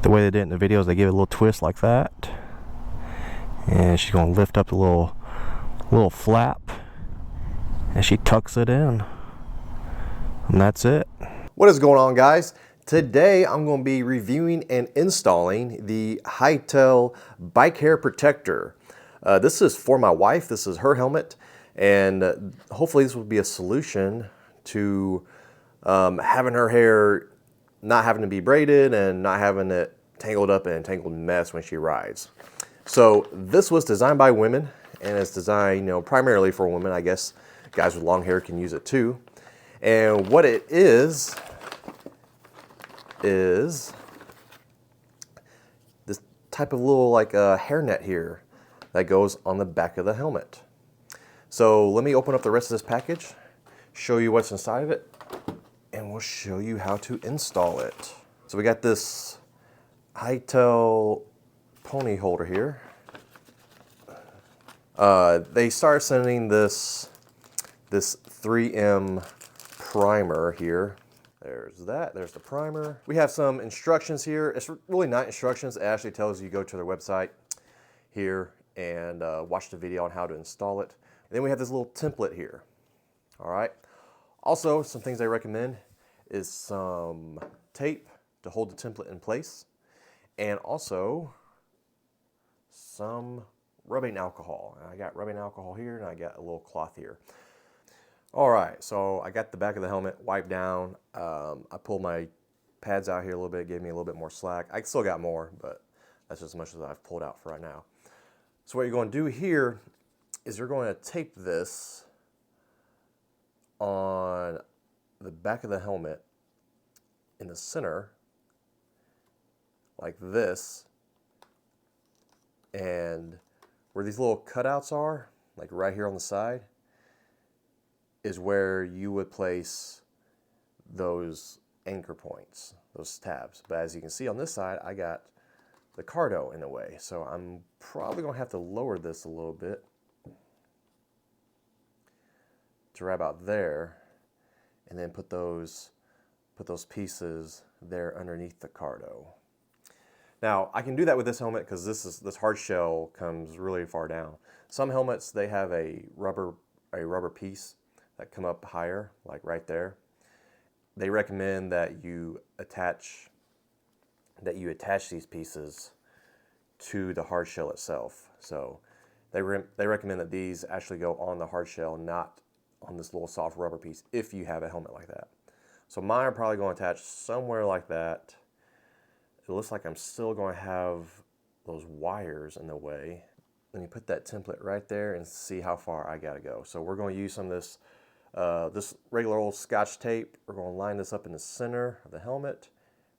The way they did it in the videos, they give it a little twist like that. And she's going to lift up the little flap. And she tucks it in. And that's it. What is going on, guys? Today I'm going to be reviewing and installing the Hightail bike hair protector. This is for my wife. This is her helmet, and hopefully this will be a solution to having her hair not having to be braided and not having it tangled up in a tangled mess when she rides. So this was designed by women, and it's designed, primarily for women. I guess guys with long hair can use it too. And what it is this type of little hairnet here that goes on the back of the helmet. So let me open up the rest of this package, show you what's inside of it, and we'll show you how to install it. So we got this Hightail pony holder here. They started sending this 3M primer here. There's that, there's the primer. We have some instructions here. It's really not instructions, it actually tells you go to their website here and watch the video on how to install it. And then we have this little template here, all right? Also, some things I recommend is some tape to hold the template in place, and also some rubbing alcohol. And I got rubbing alcohol here, and I got a little cloth here. All right, so I got the back of the helmet wiped down. I pulled my pads out here a little bit, gave me a little bit more slack. I still got more, but that's just as much as I've pulled out for right now. So what you're going to do here is you're going to tape this on the back of the helmet in the center, like this, and where these little cutouts are, like right here on the side, is where you would place those anchor points, those tabs. But as you can see on this side, I got the cardo in the way. So I'm probably gonna have to lower this a little bit to right about there, and then put those pieces there underneath the cardo. Now I can do that with this helmet because this hard shell comes really far down. Some helmets, they have a rubber piece that come up higher, like right there. They recommend that you attach these pieces to the hard shell itself. So they recommend that these actually go on the hard shell, not on this little soft rubber piece, if you have a helmet like that. So mine are probably going to attach somewhere like that. It looks like I'm still going to have those wires in the way. Let me put that template right there and see how far I gotta go. So we're going to use some of this regular old Scotch tape. We're going to line this up in the center of the helmet.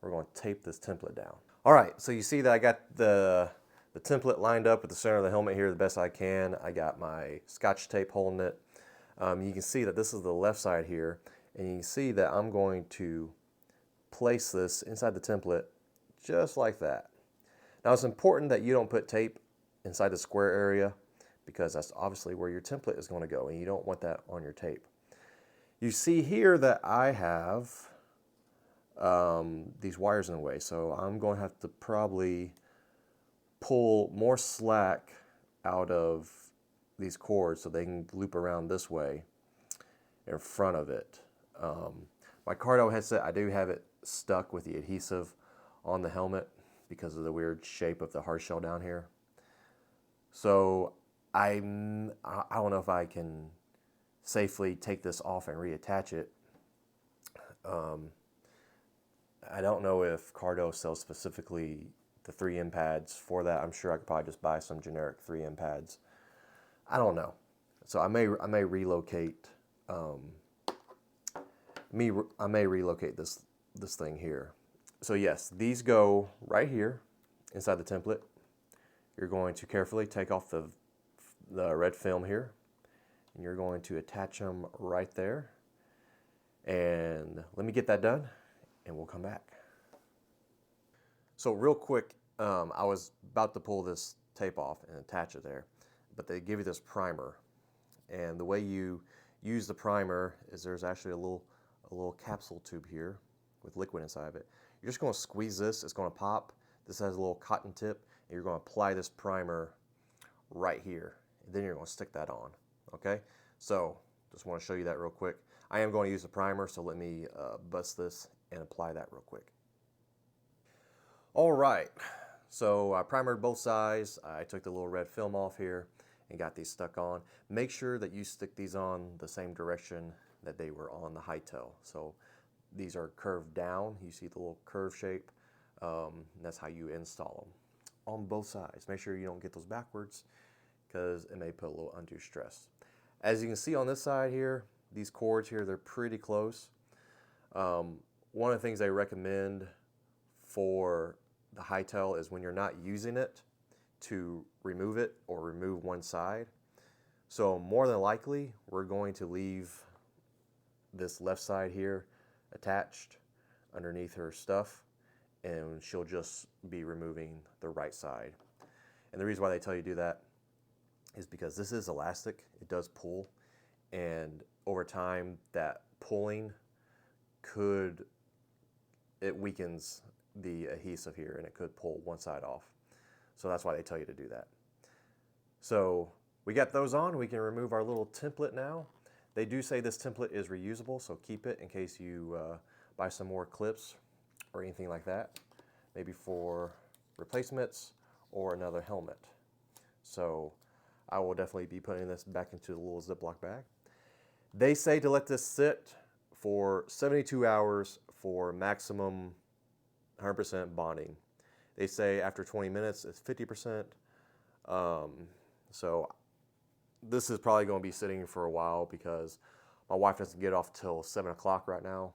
We're going to tape this template down. All right, so you see that I got the template lined up with the center of the helmet here the best I can. I got my Scotch tape holding it. You can see that this is the left side here, and you can see that I'm going to place this inside the template just like that. Now it's important that you don't put tape inside the square area, because that's obviously where your template is going to go, and you don't want that on your tape. You see here that I have these wires in the way, so I'm going to have to probably pull more slack out of these cords so they can loop around this way in front of it. My cardo headset, I do have it stuck with the adhesive on the helmet because of the weird shape of the hard shell down here. So I don't know if I can safely take this off and reattach it. I don't know if Cardo sells specifically the 3M pads for that. I'm sure I could probably just buy some generic 3M pads. I don't know. So I may relocate. I may relocate this thing here. So yes, these go right here inside the template. You're going to carefully take off the red film here, and you're going to attach them right there. And let me get that done, and we'll come back. So real quick, I was about to pull this tape off and attach it there, but they give you this primer. And the way you use the primer is there's actually a little capsule tube here with liquid inside of it. You're just going to squeeze this, it's going to pop. This has a little cotton tip, and you're going to apply this primer right here. And then you're going to stick that on. Okay, so just want to show you that real quick. I am going to use a primer, so let me bust this and apply that real quick. All right, so I primered both sides. I took the little red film off here and got these stuck on. Make sure that you stick these on the same direction that they were on the high tail. So these are curved down. You see the little curve shape. That's how you install them on both sides. Make sure you don't get those backwards because it may put a little undue stress. As you can see on this side here, these cords here, they're pretty close. One of the things they recommend for the high tail is when you're not using it to remove it or remove one side. So more than likely, we're going to leave this left side here attached underneath her stuff, and she'll just be removing the right side. And the reason why they tell you to do that is because this is elastic. It does pull, and over time that pulling it weakens the adhesive here, and it could pull one side off. So that's why they tell you to do that. So we got those on. We can remove our little template now. They do say this template is reusable, so keep it in case you buy some more clips or anything like that, maybe for replacements or another helmet. So I will definitely be putting this back into the little Ziploc bag. They say to let this sit for 72 hours for maximum 100% bonding. They say after 20 minutes it's 50%. So this is probably going to be sitting for a while because my wife doesn't get off till 7 o'clock right now,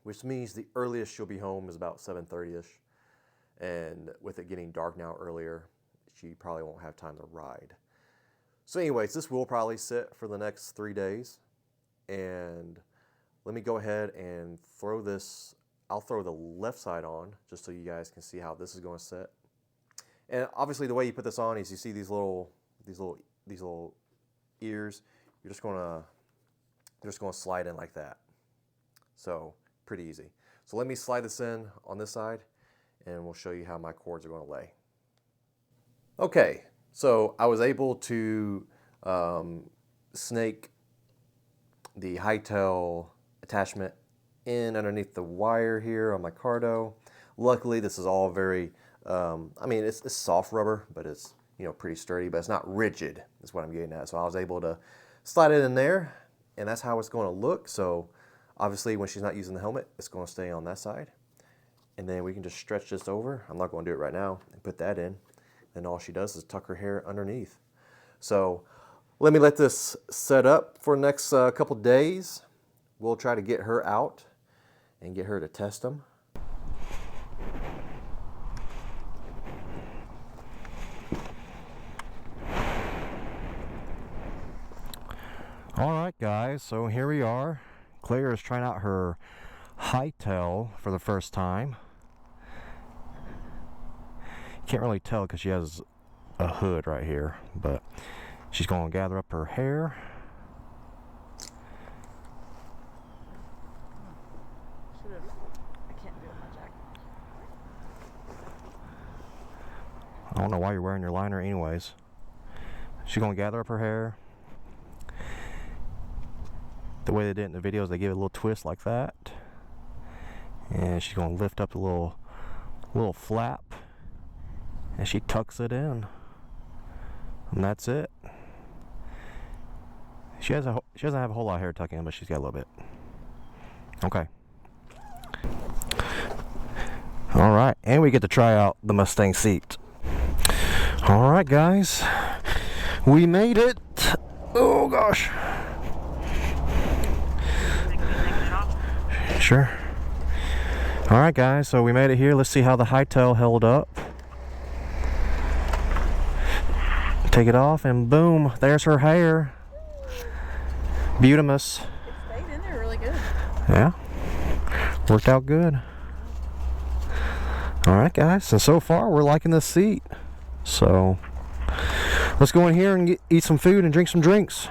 which means the earliest she'll be home is about 7:30ish. And with it getting dark now earlier, she probably won't have time to ride. So anyways, this will probably sit for the next 3 days. And let me go ahead and throw this. I'll throw the left side on just so you guys can see how this is going to sit. And obviously the way you put this on is you see these little ears. You're just going to slide in like that. So pretty easy. So let me slide this in on this side, and we'll show you how my cords are going to lay. Okay, so I was able to snake the high tail attachment in underneath the wire here on my Cardo. Luckily, this is all very, I mean, it's soft rubber, but it's, you know, pretty sturdy, but it's not rigid, is what I'm getting at. So I was able to slide it in there, and that's how it's going to look. So obviously, when she's not using the helmet, it's going to stay on that side. And then we can just stretch this over. I'm not going to do it right now, and put that in. And all she does is tuck her hair underneath. So let me let this set up for the next couple days. We'll try to get her out and get her to test them. All right, guys, so here we are. Claire is trying out her high tail for the first time. Can't really tell because she has a hood right here, but she's going to gather up her hair. I can't do it, my jacket. I don't know why you're wearing your liner anyways. She's going to gather up her hair. The way they did it in the videos, they give it a little twist like that. And she's going to lift up the little flap. And she tucks it in. And that's it. She doesn't have a whole lot of hair tucking in, but she's got a little bit. Okay. Alright, and we get to try out the Mustang seat. Alright, guys. We made it. Oh, gosh. Sure. Alright, guys, so we made it here. Let's see how the high tail held up. Take it off, and boom, there's her hair. Beautimous. It stayed in there really good. Yeah. Worked out good. Alright, guys, and so far we're liking this seat. So let's go in here and eat some food and drink some drinks.